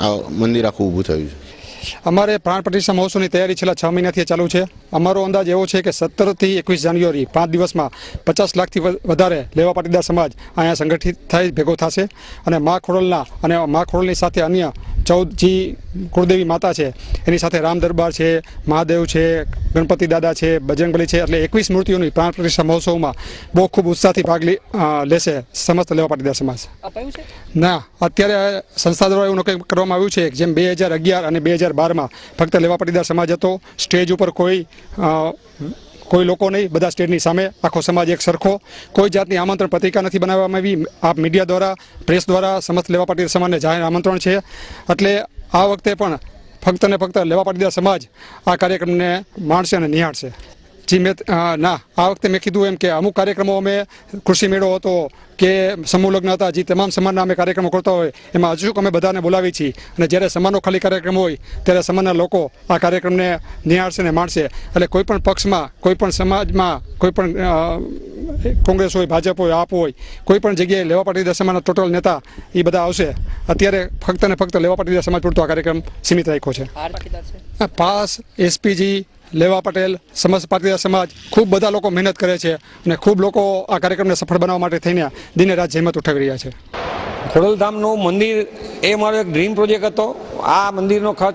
આ મંદિર આખું ઊભું થયું છે? અમારે પ્રાણ પ્રતિષ્ઠા મહોત્સવની તૈયારી છેલ્લા 6 મહિનાથી ચાલુ છે. અમારો અંદાજ એવો છે કે 17 થી 21 જાન્યુઆરી 5 દિવસમાં 50 લાખથી વધારે લેવા પાટીદાર સમાજ અહીંયા સંગઠિત થઈ ભેગો થશે અને મા ખોડલના અને મા ખોડલની સાથે અન્ય 14 કુળદેવી માતા છે, એની સાથે રામ દરબાર છે, મહાદેવ છે, ગણપતિ દાદા છે, બજરંગબલી છે, એટલે 21 મૂર્તિઓની પ્રાણ પ્રતિષ્ઠા મહોત્સવમાં બહુ ખૂબ ઉત્સાહથી ભાગ લેશે સમસ્ત લેવા પાટીદાર સમાજ. ના, અત્યારે સંસ્થા દ્વારા એવું નક્કી કરવામાં આવ્યું છે કે જેમ 2011 અને 2012માં ફક્ત લેવા પાટીદાર સમાજ હતો, સ્ટેજ ઉપર કોઈ લોકો નહીં, બધા સ્ટેજની સામે આખો સમાજ એક સરખો, કોઈ જાતની આમંત્રણ પત્રિકા નથી બનાવવામાં આવી. આપ મીડિયા દ્વારા, પ્રેસ દ્વારા સમસ્ત લેવા પાટીદાર સમાજને જાહેર આમંત્રણ છે. એટલે આ વખતે પણ ફક્ત ને ફક્ત લેવા પાટીદાર સમાજ આ કાર્યક્રમને માણશે અને નિહાળશે. આ વખતે મેં કીધું એમ કે અમુક કાર્યક્રમો અમે કૃષિ મેળો હતો કે સમૂહ લગ્ન હતા, જે તમામ સમાજના અમે કાર્યક્રમો કરતા હોય એમાં અચૂક અમે બધાને બોલાવી છીએ અને જ્યારે સમાજનો ખાલી કાર્યક્રમ હોય ત્યારે સમાજના લોકો આ કાર્યક્રમને નિહાળશે ને માણશે. એટલે કોઈ પણ પક્ષમાં, કોઈ પણ સમાજમાં, કોઈ પણ કોંગ્રેસ હોય, ભાજપ હોય, આપ હોય, કોઈ પણ જગ્યાએ લેવા પાટીદાર સમાજના ટોટલ નેતા એ બધા આવશે. અત્યારે ફક્ત ને ફક્ત લેવા પાટીદાર સમાજ પૂરતો આ કાર્યક્રમ સીમિત રાખ્યો છે. પાસ, એસપીજી, લેવા પટેલ, સમસ્ત પાટીદાર સમાજ ખૂબ બધા લોકો મહેનત કરે છે અને ખૂબ લોકો આ કાર્યક્રમને સફળ બનાવવા માટે થઈને દિને રાત જહેમત ઉઠાવી રહ્યા છે. ખોડલધામનું મંદિર એ મારો એક ડ્રીમ પ્રોજેક્ટ હતો. આ મંદિરનો ખર્ચ